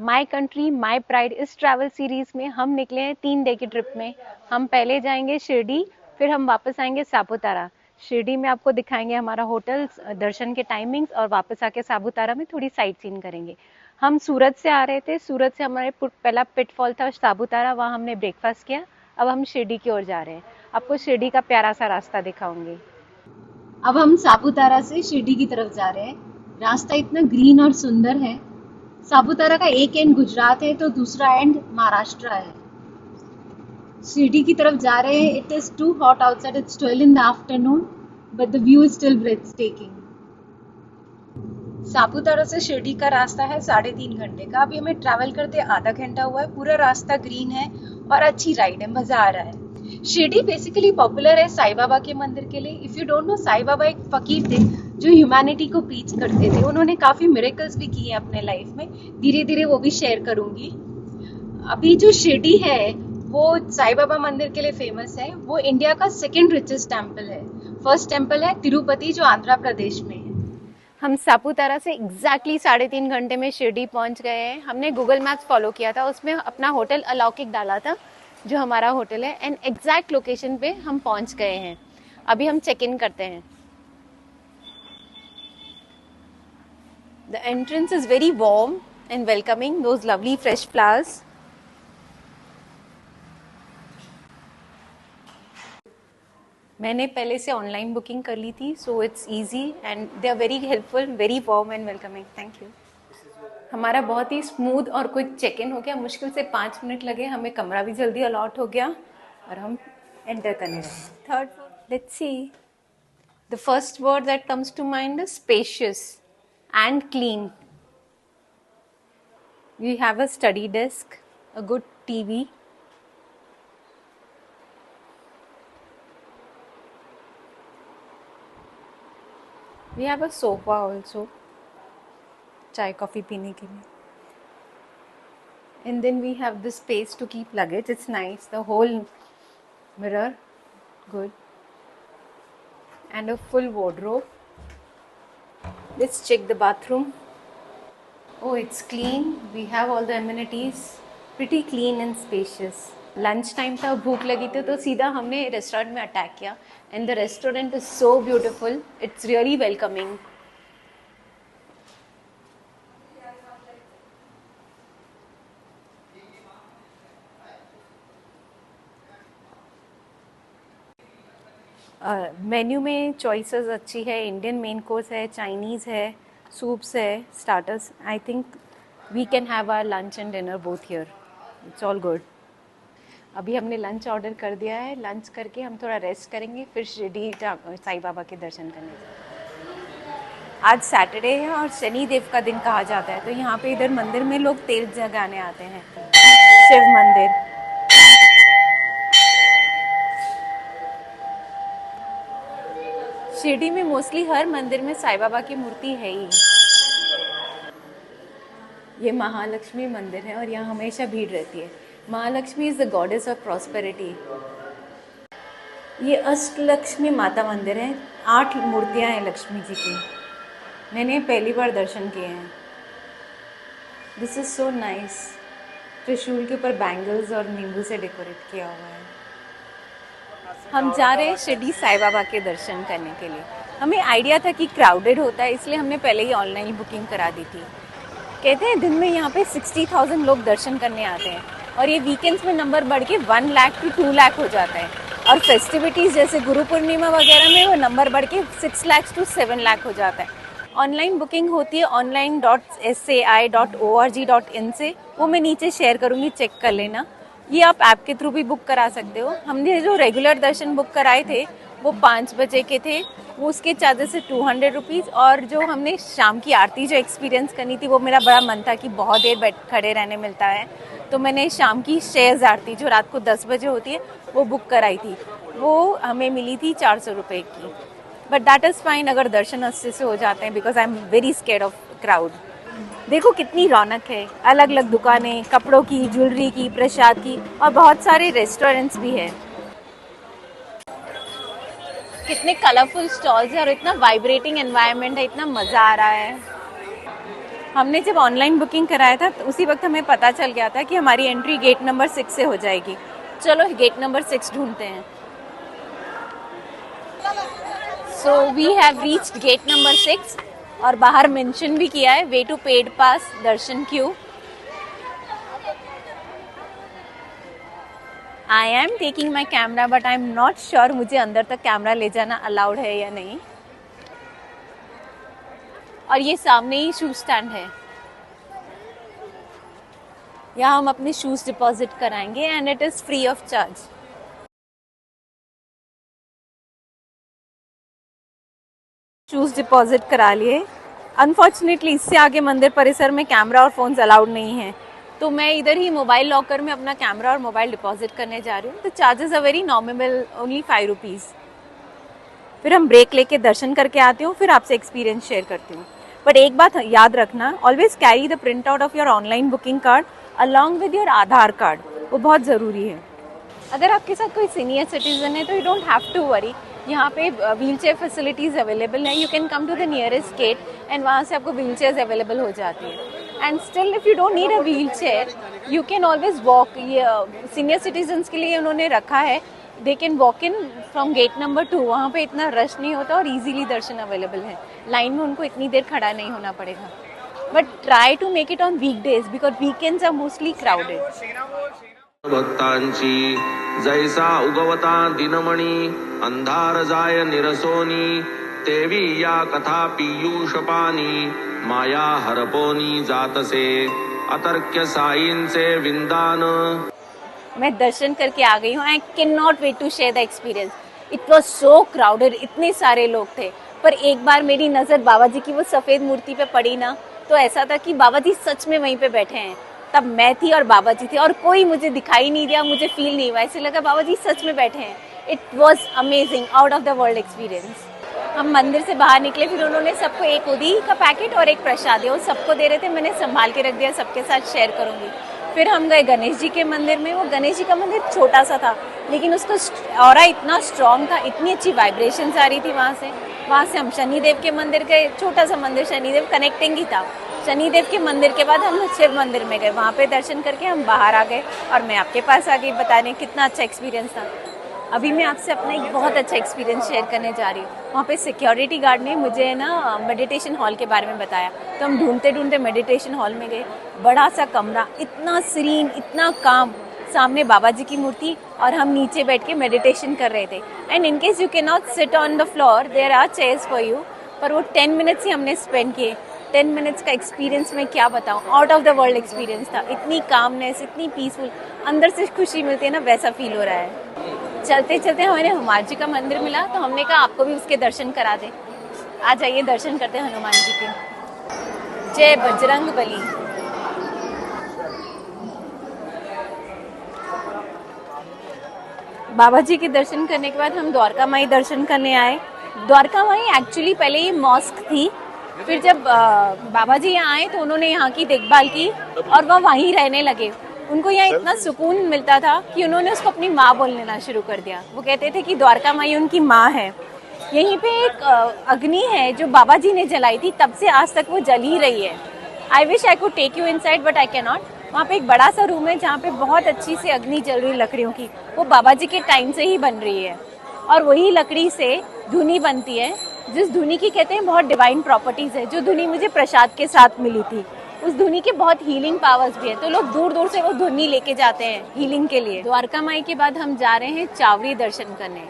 My country my pride इस travel series में हम निकले हैं 3 डे की ट्रिप में। हम पहले जाएंगे शिरडी, फिर हम वापस आएंगे सापुतारा। शिरडी में आपको दिखाएंगे हमारा होटल, दर्शन के टाइमिंग्स, और वापस आके सापुतारा में थोड़ी साइट सीन करेंगे। हम सूरत से आ रहे थे, सूरत से हमारे पहला पिटफॉल था सापुतारा, वहाँ हमने ब्रेकफास्ट किया। अब हम शिरडी की ओर जा रहे हैं, आपको शिरडी का प्यारा सा रास्ता दिखाऊंगी। अब हम सापुतारा से शिरडी की तरफ जा रहे हैं। रास्ता इतना ग्रीन और सुंदर है। सापुतारा का एक एंड गुजरात है तो दूसरा एंड महाराष्ट्र है। शिरडी की तरफ जा रहे हैं। It is too hot outside, it's 12 in the afternoon, but the view is still breathtaking. Saputara से शिरडी का रास्ता है 3.5 घंटे का। अभी हमें ट्रैवल करते आधा घंटा हुआ है। पूरा रास्ता ग्रीन है और अच्छी राइड है, मजा आ रहा है। शिरडी बेसिकली पॉपुलर है साईं बाबा के मंदिर के लिए। If you don't know, Sai Baba एक फकीर थे जो ह्यूमैनिटी को प्रीच करते थे। उन्होंने काफी मिरेकल्स भी किए अपने लाइफ में, धीरे धीरे वो भी शेयर करूंगी। अभी जो शिरडी है वो साईं बाबा मंदिर के लिए फेमस है। वो इंडिया का सेकेंड रिचेस्ट टेम्पल है। फर्स्ट टेम्पल है तिरुपति, जो आंध्र प्रदेश में है। हम सापुतारा से एग्जैक्टली 3.5 घंटे में शिरडी पहुंच गए हैं। हमने गूगल मैप्स फॉलो किया था, उसमें अपना होटल अलौकिक डाला था, जो हमारा होटल है, एंड एग्जैक्ट लोकेशन पे हम पहुंच गए हैं। अभी हम चेक इन करते हैं। The entrance is very warm and welcoming, those lovely fresh flowers. मैंने पहले से ऑनलाइन बुकिंग कर ली थी, so it's easy and they are very helpful, very warm and welcoming. Thank you. हमारा बहुत ही स्मूथ और क्विक चेक इन हो गया। मुश्किल से 5 मिनट लगे, हमें कमरा भी जल्दी अलॉट हो गया और हम एंटर करने लगे। Third floor, let's see. The first word that comes to mind is spacious and clean. We have a study desk, a good TV, we have a sofa also, chai coffee पीने के लिए, and then we have the space to keep luggage. It's nice, the whole mirror, good, and a full wardrobe. Let's check the bathroom. Oh, it's clean. We have all the amenities, pretty clean and spacious. Lunch time था, भूख लगी थी तो सीधा हमने restaurant में attack किया, and the restaurant is so beautiful, it's really welcoming. Menu में चॉइसेस अच्छी है। इंडियन मेन कोर्स है, चाइनीज़ है, सूप्स है, starters. I think we can have our lunch and dinner both here, it's all good. अभी हमने lunch order कर दिया है। लंच करके हम थोड़ा रेस्ट करेंगे, फिर शिरडी साईं बाबा के दर्शन करने। आज सैटरडे है और शनि देव का दिन कहा जाता है, तो यहाँ पे इधर मंदिर में लोग तेल जगाने आते हैं। शिव मंदिर, शिरडी में मोस्टली हर मंदिर में साईं बाबा की मूर्ति है ही। ये महालक्ष्मी मंदिर है और यहाँ हमेशा भीड़ रहती है। Mahalakshmi is the goddess of prosperity. ये अष्टलक्ष्मी माता मंदिर है, 8 मूर्तियाँ हैं लक्ष्मी जी की। मैंने पहली बार दर्शन किए हैं। This is so nice. त्रिशूल के ऊपर बैंगल्स और नींबू से डेकोरेट किया हुआ है। हम जा रहे हैं शिरडी साईं बाबा के दर्शन करने के लिए। हमें आइडिया था कि क्राउडेड होता है, इसलिए हमने पहले ही ऑनलाइन बुकिंग करा दी थी। कहते हैं दिन में यहाँ पे 60,000 लोग दर्शन करने आते हैं, और ये वीकेंड्स में नंबर बढ़ के 1 लाख to 2 लाख हो जाता है, और फेस्टिविटीज़ जैसे गुरु पूर्णिमा वगैरह में वो नंबर बढ़ के 6 लाख to 7 लाख हो जाता है। ऑनलाइन बुकिंग होती है online.sai.org.in से, वो मैं नीचे शेयर करूँगी, चेक कर लेना। ये आप ऐप के थ्रू भी बुक करा सकते हो। हमने जो रेगुलर दर्शन बुक कराए थे वो 5 बजे के थे, वो उसके चार्जेस है 200 रुपीज़। और जो हमने शाम की आरती जो एक्सपीरियंस करनी थी, वो मेरा बड़ा मन था कि बहुत देर खड़े रहने मिलता है, तो मैंने शाम की शेज़ आरती जो रात को 10 बजे होती है वो बुक कराई थी। वो हमें मिली थी 400 रुपये की, बट दैट इज़ फाइन अगर दर्शन अच्छे से हो जाते हैं, because I am very scared of crowd. देखो कितनी रौनक है, अलग अलग दुकानें, कपड़ों की, ज्वेलरी की, प्रसाद की, और बहुत सारे रेस्टोरेंट्स भी हैं। कितने कलरफुल स्टॉल्स हैं और इतना वाइब्रेटिंग एनवायरनमेंट है, इतना मज़ा आ रहा है। हमने जब ऑनलाइन बुकिंग कराया था तो उसी वक्त हमें पता चल गया था कि हमारी एंट्री गेट नंबर 6 से हो जाएगी। चलो गेट नंबर 6 ढूंढते हैं। So we have reached gate number 6 और बाहर मेंशन भी किया है way to paid pass darshan queue. I am taking my camera but I am not sure मुझे अंदर तक कैमरा ले जाना अलाउड है या नहीं। और ये सामने ही शूज स्टैंड है, यहाँ हम अपने शूज डिपॉजिट कराएंगे and it is free of charge. Shoes deposit करा लिए। अनफॉर्चुनेटली इससे आगे मंदिर परिसर में कैमरा और फोन्स अलाउड नहीं है, तो मैं इधर ही मोबाइल लॉकर में अपना कैमरा और मोबाइल डिपॉजिट करने जा रही हूँ। तो charges are very nominal, only 5 rupees. फिर हम ब्रेक लेके दर्शन करके आती हूँ, फिर आपसे एक्सपीरियंस शेयर करती हूँ। बट एक बात याद रखना, always carry the print out of your online booking card along with your Aadhaar card, वो बहुत ज़रूरी है। अगर आपके साथ कोई सीनियर सिटीजन है तो you don't have to worry, यहाँ पे व्हील चेयर फैसिलिटीज़ अवेलेबल हैं। You can come to the nearest gate and वहाँ से आपको व्हील चेयर्स अवेलेबल हो जाती है। And still if you don't need a wheel chair you can always walk. ये सीनियर सिटीजन्स के लिए उन्होंने रखा है, they can walk in from gate number 2। वहाँ पे इतना रश नहीं होता और इजीली दर्शन अवेलेबल है। लाइन में उनको इतनी देर खड़ा नहीं होना पड़ेगा। But try to make it on weekdays because weekends are mostly crowded. भक्तांची जैसा उगवता दिनमणी अंधार जाय निरसोनी तेवी या कथा पीयूष पानी माया हरपोनी जातसे अतर्क्य साईंचे विंदान। मैं दर्शन करके आ गई हूँ। I can not wait to share the experience. It was so crowded, इतने सारे लोग थे। पर एक बार मेरी नज़र बाबा जी की वो सफ़ेद मूर्ति पे पड़ी ना, तो ऐसा था कि बाबा जी सच में वहीं पे बैठे हैं। तब मैं थी और बाबा जी थे और कोई मुझे दिखाई नहीं दिया, मुझे फील नहीं हुआ, ऐसे लगा बाबा जी सच में बैठे हैं। It was amazing, out of the world experience. हम मंदिर से बाहर निकले, फिर उन्होंने सबको एक उदी का पैकेट और एक प्रसाद दिया। वो सबको दे रहे थे, मैंने संभाल के रख दिया, सबके साथ शेयर करूंगी। फिर हम गए गणेश जी के मंदिर में। वो गणेश जी का मंदिर छोटा सा था लेकिन उसका ऑरा इतना स्ट्रॉन्ग था, इतनी अच्छी वाइब्रेशंस आ रही थी वहाँ से हम शनिदेव के मंदिर गए। छोटा सा मंदिर, शनिदेव कनेक्टिंग ही था। शनिदेव के मंदिर के बाद हम शिव मंदिर में गए, वहाँ पे दर्शन करके हम बाहर आ गए और मैं आपके पास आ गई बताने कितना अच्छा एक्सपीरियंस था। अभी मैं आपसे अपना एक बहुत अच्छा एक्सपीरियंस शेयर करने जा रही हूँ। वहाँ पे सिक्योरिटी गार्ड ने मुझे ना मेडिटेशन हॉल के बारे में बताया, तो हम ढूंढते ढूंढते मेडिटेशन हॉल में गए। बड़ा सा कमरा, इतना सीरीन, इतना काम, सामने बाबा जी की मूर्ति और हम नीचे बैठ के मेडिटेशन कर रहे थे। And in case you can not sit on the floor, there are chairs for you. पर वो 10 मिनट्स ही हमने स्पेंड किए। 10 मिनट्स का एक्सपीरियंस मैं क्या बताऊँ, out of the world experience था। इतनी कामनेस, इतनी पीसफुल, अंदर से खुशी मिलती है ना, वैसा फील हो रहा है। चलते चलते हमें हनुमान जी का मंदिर मिला, तो हमने कहा आपको भी उसके दर्शन करा दे। आ जाइए दर्शन करते हैं हनुमान जी के। जय बजरंग बली। बाबा जी के दर्शन करने के बाद हम द्वारका माई दर्शन करने आए। द्वारका माई एक्चुअली पहले ये मॉस्क थी, फिर जब बाबा जी यहाँ आए तो उन्होंने यहाँ की देखभाल की और वह वहीं रहने लगे। उनको यहाँ इतना सुकून मिलता था कि उन्होंने उसको अपनी माँ बोलना शुरू कर दिया। वो कहते थे कि द्वारका माई उनकी माँ है। यहीं पे एक अग्नि है जो बाबा जी ने जलाई थी, तब से आज तक वो जल ही रही है। I wish I could take you inside but I can not. वहाँ पे एक बड़ा सा रूम है जहाँ पे बहुत अच्छी सी अग्नि जल रही लकड़ियों की, वो बाबा जी के टाइम से ही बन रही है। और वही लकड़ी से धुनी बनती है, जिस धुनी की कहते हैं बहुत डिवाइन प्रॉपर्टीज है। जो धुनी मुझे प्रसाद के साथ मिली थी, उस धुनी के बहुत हीलिंग पावर्स भी है, तो लोग दूर दूर से वो धुनी लेके जाते हैं हीलिंग के लिए। द्वारका माई के बाद हम जा रहे हैं चावड़ी दर्शन करने।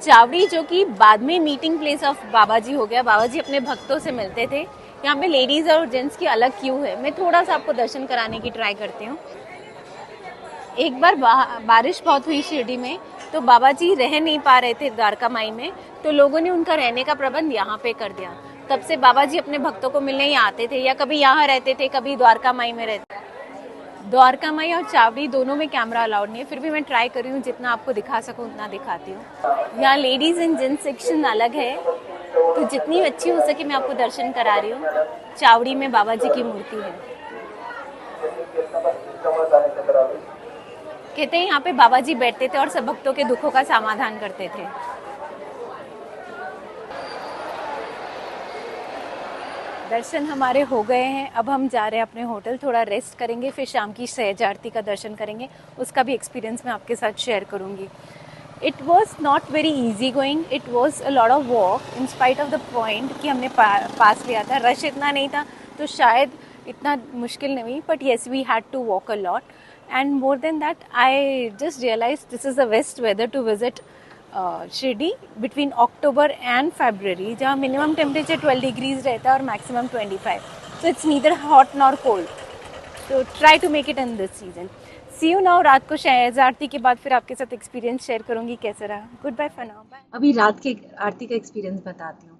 चावड़ी जो कि बाद में मीटिंग प्लेस ऑफ बाबा जी हो गया, बाबा जी अपने भक्तों से मिलते थे। यहाँ पे लेडीज और जेंट्स की अलग क्यू है। मैं थोड़ा सा आपको दर्शन कराने की ट्राई करती हूँ। एक बार बारिश बहुत हुई शिरडी में, तो बाबा जी रह नहीं पा रहे थे द्वारका माई में, तो लोगों ने उनका रहने का प्रबंध यहाँ पे कर दिया। तब से बाबा जी अपने भक्तों को मिलने यहाँ आते थे, या कभी यहाँ रहते थे, कभी द्वारका माई में रहते। द्वारका माई और चावड़ी दोनों में कैमरा अलाउड नहीं है, फिर भी मैं ट्राई कर रही हूँ जितना आपको दिखा सकूँ उतना दिखाती हूँ। यहाँ लेडीज एंड जेंट्स सेक्शन अलग है, तो जितनी अच्छी हो सके मैं आपको दर्शन करा रही हूँ। चावड़ी में बाबा जी की मूर्ति है। कहते हैं यहाँ पे बाबा जी बैठते थे और सब भक्तों के दुखों का समाधान करते थे। दर्शन हमारे हो गए हैं, अब हम जा रहे हैं अपने होटल, थोड़ा रेस्ट करेंगे, फिर शाम की सहज आरती का दर्शन करेंगे, उसका भी एक्सपीरियंस मैं आपके साथ शेयर करूँगी। It was not very easy going, it was a lot of walk in spite of the point कि हमने पास लिया था, रश इतना नहीं था तो शायद इतना मुश्किल नहीं हुई, but yes we had to walk a lot and more than that I just realize this is the best weather to visit Shirdi between October and February, जहाँ मिनिमम टेम्परेचर 12 डिग्रीज रहता है और maximum 25, so it's neither hot nor cold, तो try to make it in this season. See you now. रात को शायद आरती के बाद फिर आपके साथ एक्सपीरियंस शेयर करूंगी कैसा रहा। Goodbye for now. अभी रात के आरती का एक्सपीरियंस बताती हूँ।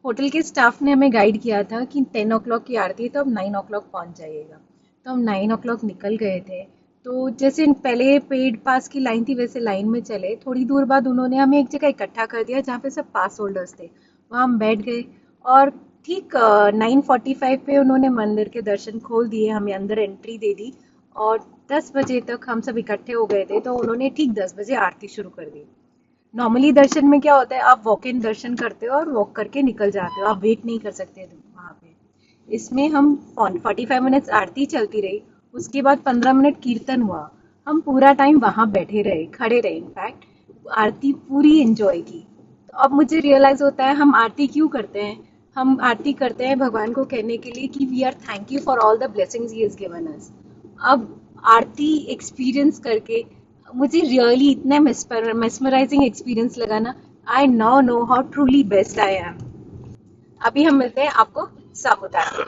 होटल के स्टाफ ने हमें गाइड किया था कि 10 o'clock की आरती है तो अब 9 o'clock पहुंच जाइएगा, तो हम 9 o'clock निकल गए थे। तो जैसे पहले पेड पास की लाइन थी वैसे लाइन में चले, थोड़ी दूर बाद उन्होंने हमें एक जगह इकट्ठा कर दिया जहाँ पे सब पास होल्डर्स थे, वहाँ हम बैठ गए और ठीक 9:45 पे उन्होंने मंदिर के दर्शन खोल दिए, हमें अंदर एंट्री दे दी और 10 बजे तक हम सब इकट्ठे हो गए थे, तो उन्होंने ठीक 10 बजे आरती शुरू कर दी। नॉर्मली दर्शन में क्या होता है, आप वॉक इन दर्शन करते हो और वॉक करके निकल जाते हो, आप वेट नहीं कर सकते वहाँ पे। इसमें हम 45 मिनट्स आरती चलती रही, उसके बाद 15 मिनट कीर्तन हुआ, हम पूरा टाइम वहाँ बैठे रहे, खड़े रहे, इनफैक्ट आरती पूरी एंजॉय की। तो अब मुझे रियलाइज होता है हम आरती क्यों करते हैं। हम आरती करते हैं भगवान को कहने के लिए कि we are thank you for all the blessings he has given us. अब आरती एक्सपीरियंस करके मुझे रियली इतना मेस्मराइजिंग एक्सपीरियंस लगा ना, I now know how truly best I am. अभी हम मिलते हैं आपको सापुतारा।